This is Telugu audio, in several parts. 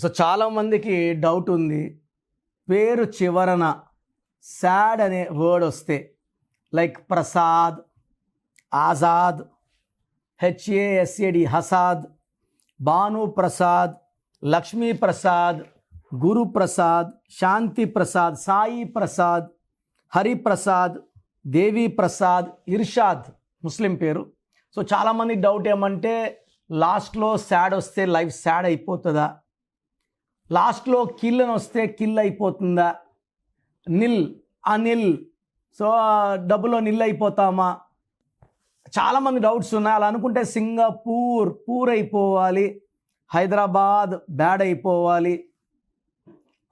సో చాలామందికి డౌట్ ఉంది, పేరు చివరన సాడ్ అనే వర్డ్ వస్తే లైక్ ప్రసాద్, ఆజాద్, హెచ్ఏఎస్ఏడి హసాద్, భాను ప్రసాద్, లక్ష్మీ ప్రసాద్, గురు ప్రసాద్, శాంతి ప్రసాద్, సాయి ప్రసాద్, హరి ప్రసాద్, దేవి ప్రసాద్, ఇర్షాద్ ముస్లిం పేరు. సో చాలామంది డౌట్ ఏమంటే లాస్ట్లో సాడ్ వస్తే లైఫ్ సాడ్ అయిపోతుందా, లాస్ట్లో కిల్ అని వస్తే కిల్ అయిపోతుందా, నిల్ అనిల్ సో డబ్బులో నిల్ అయిపోతామా, చాలామంది డౌట్స్ ఉన్నాయి. అలా అనుకుంటే సింగపూర్ పూర్ అయిపోవాలి, హైదరాబాద్ బ్యాడ్ అయిపోవాలి,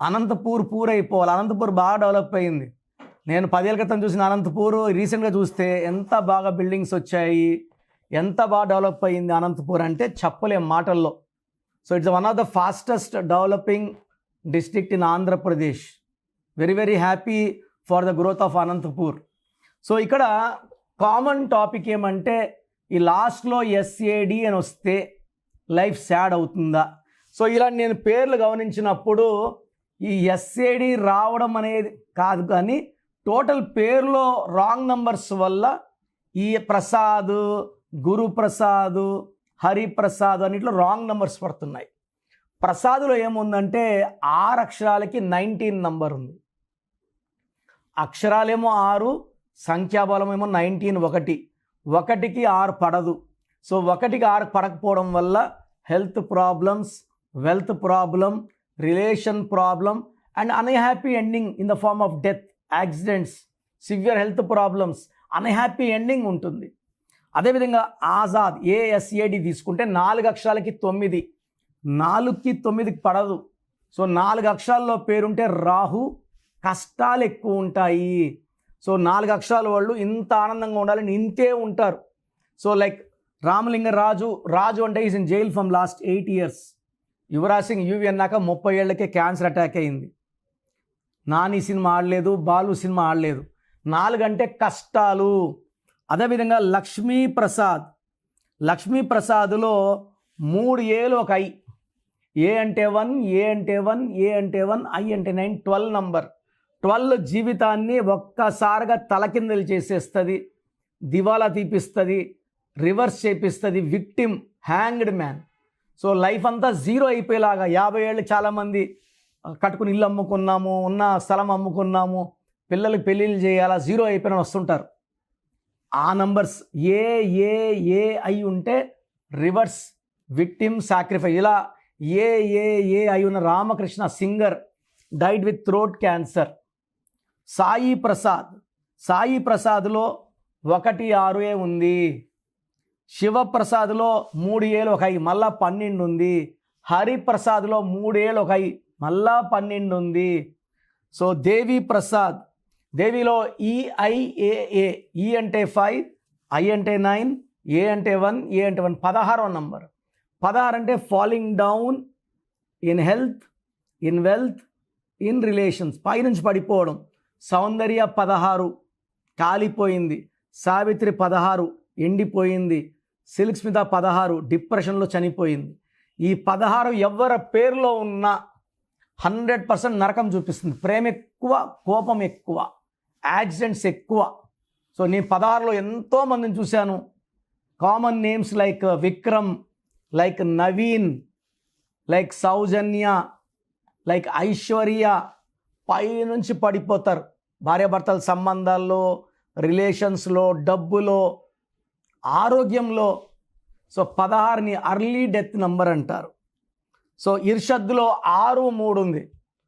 అనంతపూర్ పూర్ అయిపోవాలి. అనంతపూర్ బాగా డెవలప్ అయింది. నేను 10 ఏళ్ళ క్రితం చూసిన అనంతపూర్ రీసెంట్గా చూస్తే ఎంత బాగా బిల్డింగ్స్ వచ్చాయి, ఎంత బాగా డెవలప్ అయింది అనంతపూర్ అంటే చెప్పలేం మాటల్లో. So it's one of the fastest developing district in Andhra Pradesh. Very very happy for the growth of Anantapur. So ఇక్కడ కామన్ టాపిక్ ఏమంటే ఈ లాస్ట్లో ఎస్ఏడి అని వస్తే లైఫ్ సాడ్ అవుతుందా. సో ఇలా నేను పేర్లు గమనించినప్పుడు ఈ ఎస్ఏడి రావడం అనేది కాదు, కానీ టోటల్ పేరులో రాంగ్ నంబర్స్ వల్ల ఈ ప్రసాద్, గురు ప్రసాద్, హరి ప్రసాద్ అన్నిట్లో రాంగ్ నంబర్స్ పడుతున్నాయి. ప్రసాదులో ఏముందంటే 6 అక్షరాలకి 19 నంబర్ ఉంది. అక్షరాలేమో 6, సంఖ్యాబలం ఏమో 19, 1కి 6 పడదు. సో 1కి 6 పడకపోవడం వల్ల health problems, wealth problem, relation problem and unhappy ending in the form of death, accidents, severe health problems, unhappy ending ఉంటుంది. అదేవిధంగా ఆజాద్ ఏఎస్ఏడి తీసుకుంటే 4 అక్షరాలకి 9, 4కి 9కి పడదు. సో 4 అక్షరాల్లో పేరుంటే రాహు, కష్టాలు ఎక్కువ ఉంటాయి. సో 4 అక్షరాల వాళ్ళు ఇంత ఆనందంగా ఉండాలని ఇంతే ఉంటారు. సో లైక్ రామలింగ రాజు అంటే is in jail from last 8 years. Yuvraj Singh UV అన్నాక 30 ఏళ్లకే క్యాన్సర్ అటాక్ అయింది. నాని సినిమా ఆడలేదు, బాలు సినిమా ఆడలేదు. 4 అంటే కష్టాలు. అదేవిధంగా లక్ష్మీ ప్రసాద్లో 3 ఏలు ఒక ఐ, ఏ అంటే 1, ఏ అంటే 1, ఏ అంటే 1, ఐ అంటే 9, 12 నంబర్. 12 జీవితాన్ని ఒక్కసారిగా తలకిందలు చేసేస్తుంది, దివాలా తీపిస్తుంది, రివర్స్ చేపిస్తుంది, victim, hanged man. So life అంతా జీరో అయిపోయేలాగా 50 ఏళ్ళు చాలామంది కట్టుకుని ఇల్లు అమ్ముకున్నాము, ఉన్న స్థలం అమ్ముకున్నాము, పిల్లలకి పెళ్ళిళ్ళు చేయాలా, జీరో అయిపోయిన వస్తుంటారు. ఆ నంబర్స్ ఏ అయి ఉంటే రివర్స్, విక్టిమ్, సాక్రిఫైస్. ఇలా ఏ అయి ఉన్న Ramakrishna singer died with throat cancer. Sai ప్రసాద్లో 1, 6 ఉంది. శివప్రసాద్లో 3 ఏలు ఒక ఐ, మళ్ళా 12 ఉంది. హరిప్రసాద్లో 3 ఏలు ఒక ఐ, మళ్ళా 12 ఉంది. సో దేవిలో ఈఐఏఏ, ఈ అంటే 5, ఐ అంటే 9, ఏ అంటే 1, ఏ అంటే 1, 16వ నంబర్. 16 అంటే falling down in health, in wealth, in relations, పైనుంచి పడిపోవడం. సౌందర్య 16 కాలిపోయింది, సావిత్రి 16 ఎండిపోయింది, సిల్క్ స్మిత 16 డిప్రెషన్లో చనిపోయింది. ఈ 16 ఎవరి పేరులో ఉన్న 100% నరకం చూపిస్తుంది. ప్రేమ ఎక్కువ, కోపం ఎక్కువ, యాక్సిడెంట్స్ ఎక్కువ. సో నేను 16లో ఎంతోమందిని చూశాను. Common names like Vikram, like Naveen, like Soujanya, like Aishwarya పైనుంచి పడిపోతారు. భార్యాభర్తల సంబంధాల్లో, రిలేషన్స్లో, డబ్బులో, ఆరోగ్యంలో. సో 16ని అర్లీ డెత్ నంబర్ అంటారు. సో ఇర్షద్లో 6, 3 ఉంది.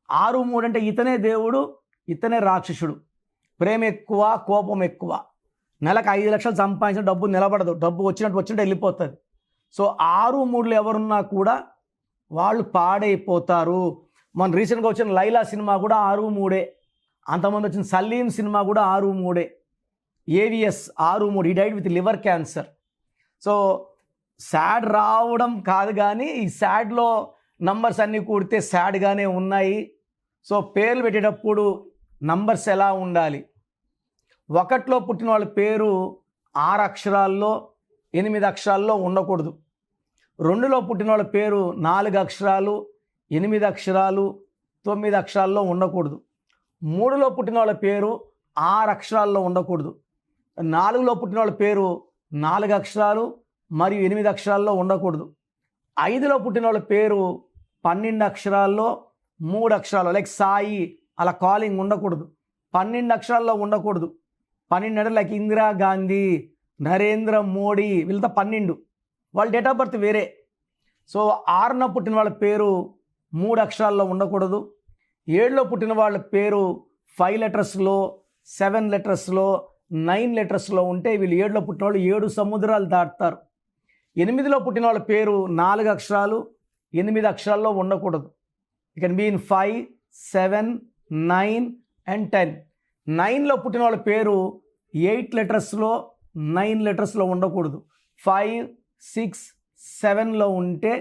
6, 3 అంటే ఇతనే దేవుడు, ఇతనే రాక్షసుడు. ప్రేమ ఎక్కువ, కోపం ఎక్కువ. నెలకు 5 లక్షలు సంపాదించిన డబ్బు నిలబడదు, డబ్బు వచ్చినట్టు వెళ్ళిపోతుంది. సో 6, 3 ఎవరున్నా కూడా వాళ్ళు పాడైపోతారు. మన రీసెంట్గా వచ్చిన లైలా సినిమా కూడా 6, 3. అంతమంది వచ్చిన సలీం సినిమా కూడా 6, 3. ఏవిఎస్ 6, 3. ఈ died with liver cancer. So sad రావడం కాదు, కానీ ఈ సాడ్లో నంబర్స్ అన్నీ కూడితే సాడ్గానే ఉన్నాయి. సో పేర్లు పెట్టేటప్పుడు నంబర్స్ ఎలా ఉండాలి? 1లో పుట్టిన వాళ్ళ పేరు 6 అక్షరాల్లో, 8 అక్షరాల్లో ఉండకూడదు. 2లో పుట్టిన వాళ్ళ పేరు 4 అక్షరాలు, 8 అక్షరాలు 9 అక్షరాల్లో ఉండకూడదు. 3లో పుట్టిన వాళ్ళ పేరు 6 అక్షరాల్లో ఉండకూడదు. 4లో పుట్టిన వాళ్ళ పేరు 4 అక్షరాలు మరియు 8 అక్షరాల్లో ఉండకూడదు. 5లో పుట్టిన వాళ్ళ పేరు 12 అక్షరాల్లో 3 అక్షరాలు లైక్ సాయి అలా కాలింగ్ ఉండకూడదు. 12 అక్షరాల్లో ఉండకూడదు. 12 అంటే లైక్ ఇందిరా గాంధీ, నరేంద్ర మోడీ, వీళ్ళతో 12 వాళ్ళ డేట్ ఆఫ్ బర్త్ వేరే. సో 6న పుట్టిన వాళ్ళ పేరు 3 అక్షరాల్లో ఉండకూడదు. 7లో పుట్టిన వాళ్ళ పేరు 5 లెటర్స్లో, 7 లెటర్స్లో, 9 లెటర్స్లో ఉంటే వీళ్ళు 7లో పుట్టిన వాళ్ళు 7 సముద్రాలు దాటుతారు. 8లో పుట్టిన వాళ్ళ పేరు 4 అక్షరాలు 8 అక్షరాల్లో ఉండకూడదు. It can be in 5, 7, 9 and 10. 9లో పుట్టిన వాళ్ళ పేరు 8 లెటర్స్లో 9 లెటర్స్లో ఉండకూడదు. 5, 6, 7లో ఉంటే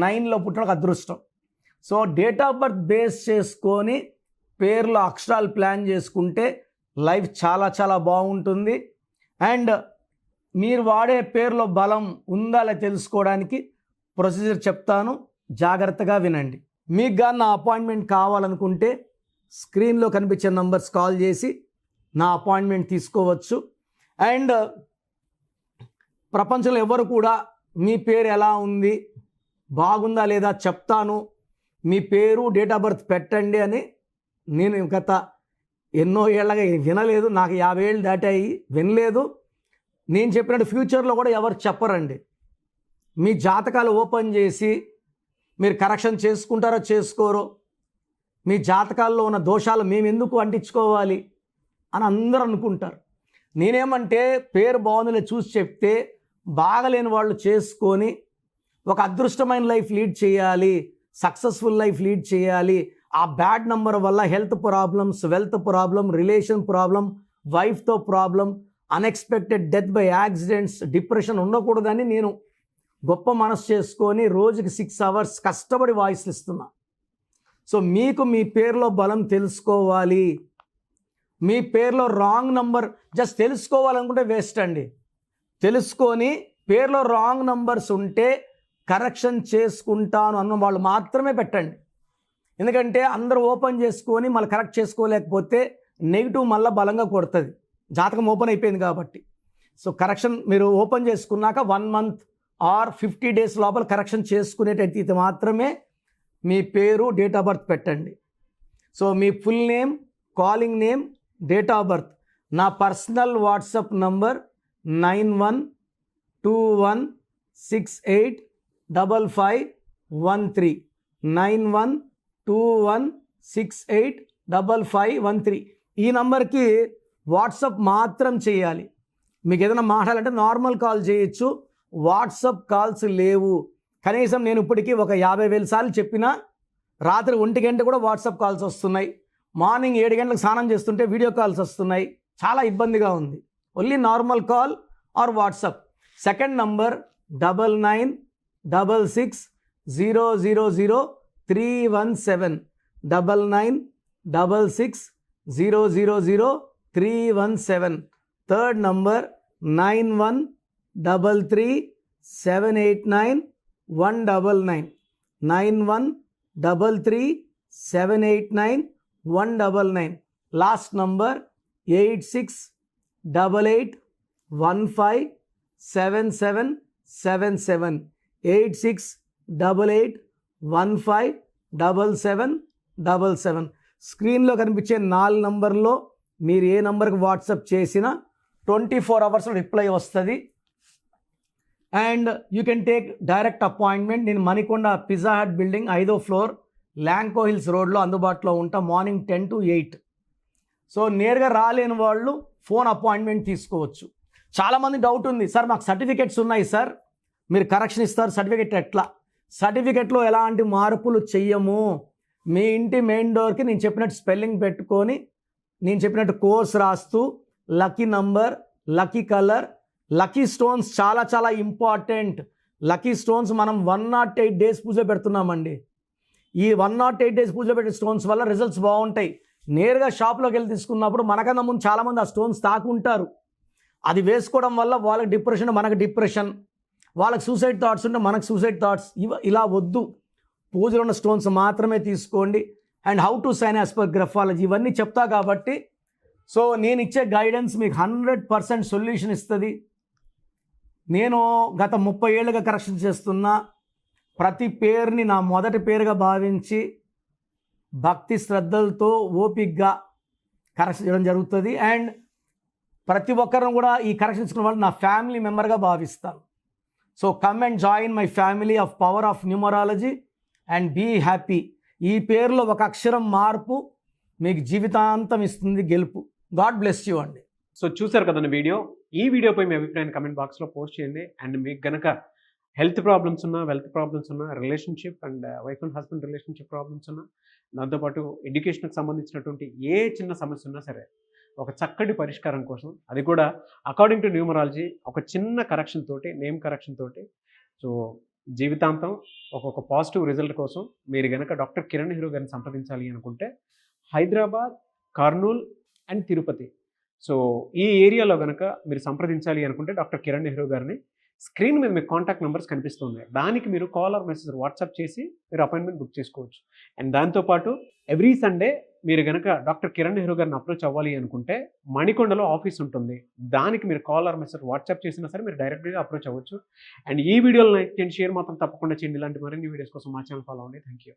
9లో పుట్టిన వాళ్ళకి అదృష్టం. So date of birth base చేసుకొని పేర్లో అక్షరాలు ప్లాన్ చేసుకుంటే లైఫ్ చాలా చాలా బాగుంటుంది. అండ్ మీరు వాడే పేర్లో బలం ఉందా లేదా తెలుసుకోవడానికి ప్రొసీజర్ చెప్తాను, జాగ్రత్తగా వినండి. మీకు కానీ నా అపాయింట్మెంట్ కావాలనుకుంటే స్క్రీన్లో కనిపించే నంబర్స్ కాల్ చేసి నా అపాయింట్మెంట్ తీసుకోవచ్చు. అండ్ ప్రపంచంలో ఎవరు కూడా మీ పేరు ఎలా ఉంది, బాగుందా లేదా చెప్తాను, మీ పేరు డేట్ ఆఫ్ బర్త్ పెట్టండి అని నేను గత ఎన్నో ఏళ్ళగా వినలేదు. నాకు 50 ఏళ్ళు దాటాయి, వినలేదు. నేను చెప్పినట్టు ఫ్యూచర్లో కూడా ఎవరు చెప్పరండి. మీ జాతకాలు ఓపెన్ చేసి మీరు కరెక్షన్ చేసుకుంటారో చేసుకోరో, మీ జాతకాల్లో ఉన్న దోషాలు మేము ఎందుకు అంటించుకోవాలి అని అందరూ అనుకుంటారు. నేనేమంటే పేరు బాగుందిలే చూసి చెప్తే బాగలేని వాళ్ళు చేసుకొని ఒక అదృష్టమైన లైఫ్ లీడ్ చేయాలి, సక్సెస్ఫుల్ లైఫ్ లీడ్ చేయాలి. ఆ బ్యాడ్ నంబర్ వల్ల health problems, wealth problem, relation problem, వైఫ్తో problem, unexpected death by accidents, depression ఉండకూడదని నేను గొప్ప మనసు చేసుకొని రోజుకి 6 అవర్స్ కష్టపడి వాయిస్లు ఇస్తున్నా. సో మీకు మీ పేరులో బలం తెలుసుకోవాలి. మీ పేరులో రాంగ్ నంబర్ జస్ట్ తెలుసుకోవాలనుకుంటే వేస్ట్ అండి. తెలుసుకొని పేరులో రాంగ్ నంబర్స్ ఉంటే కరెక్షన్ చేసుకుంటాను అన్న వాళ్ళు మాత్రమే పెట్టండి. ఎందుకంటే అందరూ ఓపెన్ చేసుకొని మళ్ళీ కరెక్ట్ చేసుకోలేకపోతే నెగిటివ్ మళ్ళీ బలంగా కొడుతుంది. జాతకం ఓపెన్ అయిపోయింది కాబట్టి. సో కరెక్షన్ మీరు ఓపెన్ చేసుకున్నాక 1 month ఆర్ 50 days లోపల కరెక్షన్ చేసుకునేటైతే మాత్రమే మీ పేరు డేట్ ఆఫ్ బర్త్ పెట్టండి. So me full name, calling name, date of birth. నా పర్సనల్ వాట్సాప్ నంబర్ 9121685513 9121685513. ఈ నంబర్కి వాట్సాప్ మాత్రం చేయాలి. మీకు ఏదైనా మాట్లాడాలంటే నార్మల్ కాల్ చేయొచ్చు, వాట్సాప్ కాల్స్ లేవు. కనీసం నేను ఇప్పటికీ ఒక 50,000 సార్లు చెప్పినా రాత్రి 1 గంట కూడా వాట్సాప్ కాల్స్ వస్తున్నాయి. మార్నింగ్ 7 గంటలకు స్నానం చేస్తుంటే వీడియో కాల్స్ వస్తున్నాయి. చాలా ఇబ్బందిగా ఉంది. Only normal call or WhatsApp. Second number 9966000317 9966000317. Third number 9133789199 9133789199. Last number 8688157777 8688157777. స్క్రీన్లో కనిపించే 4 నంబర్లో మీరు ఏ నంబర్కి వాట్సాప్ చేసినా 24 hours రిప్లై వస్తుంది. And you can take direct appointment. నేను మణికొండ పిజ్జా హట్ బిల్డింగ్ 5వ ఫ్లోర్ ల్యాంకో హిల్స్ రోడ్లో అందుబాటులో ఉంటా. Morning 10 to 8. సో నేరుగా రాలేని వాళ్ళు ఫోన్ అపాయింట్మెంట్ తీసుకోవచ్చు. చాలామంది డౌట్ ఉంది, సార్ మాకు సర్టిఫికెట్స్ ఉన్నాయి సార్, మీరు కరెక్షన్ ఇస్తారు, సర్టిఫికెట్ ఎట్లా? సర్టిఫికెట్లో ఎలాంటి మార్పులు చెయ్యము. మీ ఇంటి మెయిన్ డోర్కి నేను చెప్పినట్టు స్పెల్లింగ్ పెట్టుకొని నేను చెప్పినట్టు కోర్స్ రాస్తూ lucky number, lucky colour, lucky stones చాలా చాలా ఇంపార్టెంట్. లక్కీ స్టోన్స్ మనం 108 days పూజ పెడుతున్నామండి. ఈ 108 days పూజ పెట్టే స్టోన్స్ వల్ల రిజల్ట్స్ బాగుంటాయి. నేరుగా షాప్లోకి వెళ్ళి తీసుకున్నప్పుడు మనకన్నా ముందు చాలామంది ఆ స్టోన్స్ తాకుంటారు. అది వేసుకోవడం వల్ల వాళ్ళకి డిప్రెషన్, మనకు డిప్రెషన్, వాళ్ళకి సూసైడ్ థాట్స్ ఉంటే మనకు సూసైడ్ థాట్స్. ఇలా వద్దు. పూజలో ఉన్న స్టోన్స్ మాత్రమే తీసుకోండి. And how to sign as per graphology ఇవన్నీ చెప్తా కాబట్టి సో నేను ఇచ్చే గైడెన్స్ మీకు 100% సొల్యూషన్ ఇస్తుంది. నేను గత 30 ఏళ్ళుగా కరెక్షన్ చేస్తున్నా. ప్రతి పేరుని నా మొదటి పేరుగా భావించి భక్తి శ్రద్ధలతో ఓపిక్గా కరెక్షన్ చేయడం జరుగుతుంది. అండ్ ప్రతి ఒక్కరిని కూడా ఈ కరెక్షన్ తీసుకున్న వాళ్ళు నా ఫ్యామిలీ మెంబర్గా భావిస్తాను. So come and join my family of power of numerology and be happy. ఈ పేరులో ఒక అక్షరం మార్పు మీకు జీవితాంతం ఇస్తుంది గెలుపు. గాడ్ బ్లెస్ యూ అండి. సో చూసారు కదండి వీడియో. ఈ వీడియోపై మీ అభిప్రాయాన్ని కమెంట్ బాక్స్లో పోస్ట్ చేయండి. అండ్ మీకు కనుక హెల్త్ ప్రాబ్లమ్స్ ఉన్నా, వెల్త్ ప్రాబ్లమ్స్ ఉన్నా, relationship and wife and husband relationship problems ఉన్నా, దాంతోపాటు ఎడ్యుకేషన్కి సంబంధించినటువంటి ఏ చిన్న సమస్య ఉన్నా సరే ఒక చక్కటి పరిష్కారం కోసం, అది కూడా అకార్డింగ్ టు న్యూమరాలజీ ఒక చిన్న కరెక్షన్ తోటి, నేమ్ కరెక్షన్ తోటి, సో జీవితాంతం ఒక పాజిటివ్ రిజల్ట్ కోసం మీరు కనుక డాక్టర్ కిరణ్ నెహ్రూ గారిని సంప్రదించాలి అనుకుంటే హైదరాబాద్, కర్నూల్ అండ్ తిరుపతి, సో ఈ ఏరియాలో కనుక మీరు సంప్రదించాలి అనుకుంటే డాక్టర్ కిరణ్ నెహ్రూ గారిని స్క్రీన్ మీద మీకు కాంటాక్ట్ నెంబర్స్ కనిపిస్తున్నాయి. దానికి మీరు కాల్ ఆర్ మెసేజ్ వాట్సాప్ చేసి మీరు అపాయింట్మెంట్ బుక్ చేసుకోవచ్చు. అండ్ దాంతోపాటు ఎవ్రీ సండే మీరు కనుక డాక్టర్ కిరణ్ నెహ్రూ గారిని అప్రోచ్ అవ్వాలి అనుకుంటే మణికొండలో ఆఫీస్ ఉంటుంది. దానికి మీరు కాల్ ఆర్ మెసేజ్ వాట్సాప్ చేసినా సరే మీరు డైరెక్ట్గా అప్రోచ్ అవ్వచ్చు. అండ్ ఈ వీడియోలో లైక్ చేయండి, షేర్ మాత్రం తప్పకుండా చేయండి. ఇలాంటి మరిన్ని వీడియోస్ కోసం మా ఛానల్ ఫాలో అవ్వండి. Thank you.